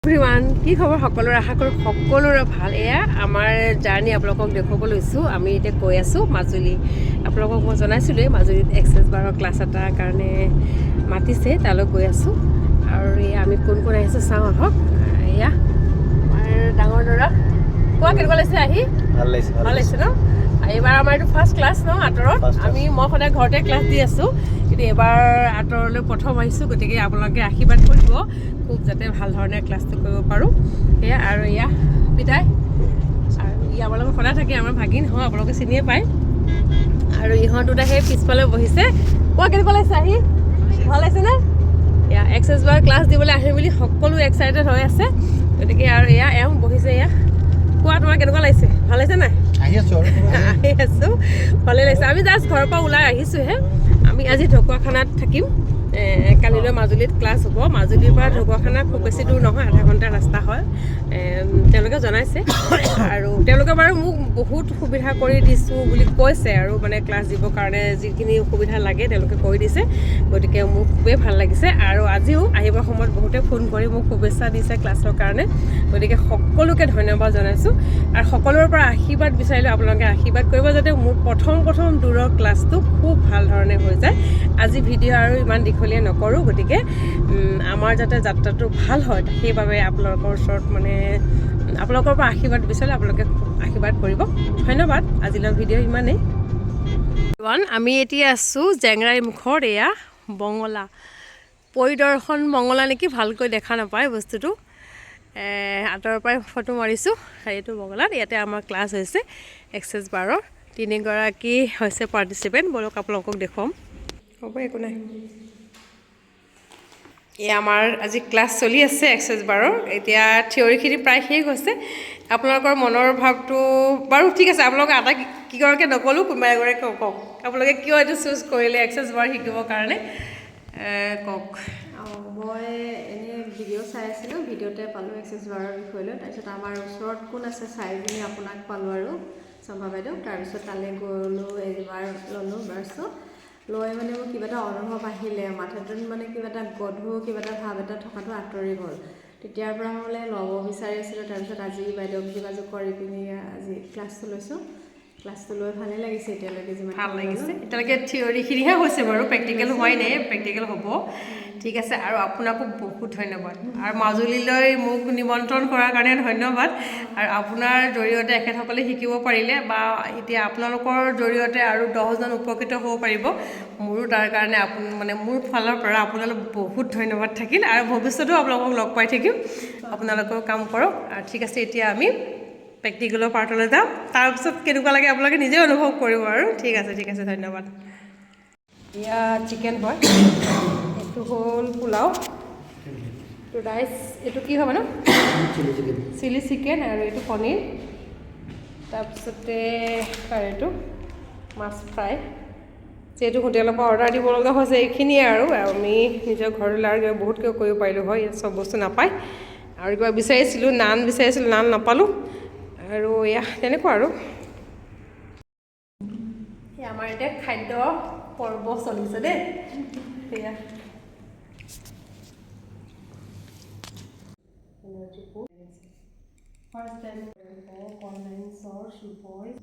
Everyone, কি খবৰ সকলোৰে? আশা কৰোঁ সকলোৰে ভাল। এয়া আমাৰ জাৰ্ণি আপোনালোকক দেখুৱাব লৈছোঁ। আমি এতিয়া গৈ আছোঁ মাজুলী। আপোনালোকক মই জনাইছিলোঁৱেই মাজুলীত এক্সেছ বাৰৰ ক্লাছ এটাৰ কাৰণে মাতিছে, তালৈ গৈ আছোঁ। আৰু এয়া আমি কোন কোন আহিছোঁ চাওঁ আহক। এয়া আমাৰ ডাঙৰ ল'ৰা। কোৱা কেনেকুৱা লাগিছে আহি? ভাল লাগিছে, ভাল লাগিছে ন? এইবাৰ আমাৰ এইটো ফাৰ্ষ্ট ক্লাছ ন আঁতৰত। মই সদায় ঘৰতে ক্লাছ দি আছোঁ, কিন্তু এইবাৰ আঁতৰলৈ প্ৰথম আহিছোঁ। গতিকে আপোনালোকে আশীৰ্বাদ কৰিব খুব, যাতে ভাল ধৰণে ক্লাছটো কৰিব পাৰোঁ। সেয়া আৰু এয়া বিদায়। আৰু ই আমাৰ লগত সদায় থাকে, আমাৰ ভাগিন হয়, আপোনালোকে চিনিয়ে পায়। আৰু ইহঁত দুটা সেই পিছফালে বহিছে। কোৱা কেনেকুৱা লাগিছে আহি? ভাল লাগিছেনে? এয়া এক্সেছ বাৰ ক্লাছ দিবলৈ আহিম বুলি সকলো এক্সাইটেড হৈ আছে। গতিকে আৰু এয়া এওঁ বহিছে। এয়া কোৱা, তোমাৰ কেনেকুৱা লাগিছে? ভাল লাগিছে নাই? আহি আছোঁ ভালেই লাগিছে। আমি জাষ্ট ঘৰৰ পৰা ওলাই আহিছোঁহে। আমি আজি ঢকুৱাখানাত থাকিম। কালিলৈ মাজুলীত ক্লাছ হ'ব। মাজুলীৰ পৰা ঢকুৱাখানা খুব বেছি দূৰ নহয়, আধা ঘণ্টাৰ ৰাস্তা হয়, তেওঁলোকে জনাইছে। আৰু তেওঁলোকে বাৰু মোক বহুত সুবিধা কৰি দিছোঁ বুলি কৈছে, আৰু মানে ক্লাছ দিবৰ কাৰণে যিখিনি সুবিধা লাগে তেওঁলোকে কৰি দিছে। গতিকে মোক খুবেই ভাল লাগিছে। আৰু আজিও আহিবৰ সময়ত বহুতে ফোন কৰি মোক শুভেচ্ছা দিছে ক্লাছৰ কাৰণে। গতিকে সকলোকে ধন্যবাদ জনাইছোঁ। আৰু সকলোৰে পৰা আশীৰ্বাদ বিচাৰিলোঁ, আপোনালোকে আশীৰ্বাদ কৰিব যাতে মোৰ প্ৰথম দূৰৰ ক্লাছটো খুব ভাল ধৰণে হৈ যায়। আজি ভিডিঅ' আৰু ইমান দীঘলীয়া নকৰোঁ, গতিকে আমাৰ যাতে যাত্ৰাটো ভাল হয় সেইবাবে আপোনালোকৰ ওচৰত মানে আপোনালোকৰ পৰা আশীৰ্বাদ বিচাৰিলে আপোনালোকে আশীৰ্বাদ কৰিব। ধন্যবাদ। আজিলৈ ভিডিঅ' ইমানেই। আমি এতিয়া আছোঁ জেংৰাই মুখত। এয়া বঙলা পৰিদৰ্শন মঙলা নেকি, ভালকৈ দেখা নাপায় বস্তুটো। আঁতৰৰ পৰাই ফটো মাৰিছোঁ। এইটো বঙলাত, ইয়াতে আমাৰ ক্লাছ হৈছে এক্সেছ বাৰৰ। 3গৰাকী হৈছে পাৰ্টিচিপেণ্ট। বলক আপোনালোকক দেখুৱাম। হ'ব, একো নাই। এয়া আমাৰ আজি ক্লাছ চলি আছে এক্সেছ বাৰৰ। এতিয়া থিয়ৰীখিনি প্ৰায় শেষ হৈছে। আপোনালোকৰ মনৰ ভাৱটো বাৰু ঠিক আছে। আপোনালোকে কেইগৰাকীয়ে নক'লোঁ, কোনোবা এগৰাকীয়ে কওক আপোনালোকে কিয় এইটো চুজ কৰিলে এক্সেছ বাৰ শিকিবৰ কাৰণে, কওক। মই এনেই ভিডিঅ' চাই আছিলোঁ, ভিডিঅ'তে পালোঁ এক্সেছ বাৰৰ বিষয়ে লৈ। তাৰপিছত আমাৰ ওচৰত কোন আছে চাই পিনি আপোনাক পালোঁ আৰু চম্পা বাইদেউ। তাৰপিছত তালৈ গ'লোঁ, এবাৰ ল'লোঁ বাৰ্চটো লৈ মানে মোৰ কিবা এটা অনুভৱ আহিলে মাথাটোত, মানে কিবা এটা গধুৰ কিবা এটা ভাৱ এটা থকাটো আঁতৰি গ'ল। তেতিয়াৰ পৰা মই ল'ব বিচাৰি আছিলোঁ। তাৰপিছত আজি বাইদেউক যোগাযোগ কৰি পিনি আজি ক্লাছটো লৈছোঁ। ক্লাছটো লৈ ভালেই লাগিছে এতিয়ালৈকে, যিমান ভাল লাগিছে। এতিয়ালৈকে থিয়ৰীখিনিহে হৈছে বাৰু, প্ৰেক্টিকেল হোৱাই নাই, প্ৰেক্টিকেল হ'ব। ঠিক আছে। আৰু আপোনাকো বহুত ধন্যবাদ। আৰু মাজুলীলৈ মোক নিমন্ত্ৰণ কৰাৰ কাৰণে ধন্যবাদ। আৰু আপোনাৰ জৰিয়তে এখেতসকলে শিকিব পাৰিলে, বা এতিয়া আপোনালোকৰ জৰিয়তে আৰু 10জন উপকৃত হ'ব পাৰিব। মোৰো তাৰ কাৰণে মানে মোৰ ফালৰ পৰা আপোনালোক বহুত ধন্যবাদ থাকিল। আৰু ভৱিষ্যতেও আপোনালোকক লগ পাই থাকিম। আপোনালোকেও কাম কৰক। আৰু ঠিক আছে, এতিয়া আমি প্ৰেক্টিকেলৰ পাৰ্টলৈ যাম। তাৰপিছত কেনেকুৱা লাগে আপোনালোকে নিজে অনুভৱ কৰিব আৰু। ঠিক আছে, ধন্যবাদ। এয়া চিকেন হয়, এইটো হ'ল পোলাও, এইটো ৰাইচ, এইটো কি হয় মানে চিলি চিকেন, আৰু এইটো পনীৰ। তাৰপিছতে এইটো মাছ ফ্ৰাই। যিহেতু হোটেলৰ পৰা অৰ্ডাৰ দিব লগা হৈছে, এইখিনিয়ে আৰু আমি নিজৰ ঘৰলৈ আৰু বহুত কিবা কৰিব পাৰিলোঁ হয়। ইয়াত চব বস্তু নাপায়। আৰু কিবা বিচাৰিছিলোঁ, নান বিচাৰিছিলোঁ, নান নাপালোঁ। আৰু এয়া তেনেকুৱা আৰু আমাৰ এতিয়া খাদ্য পৰ্ব চলিছে দেই। সেয়া First time online source boys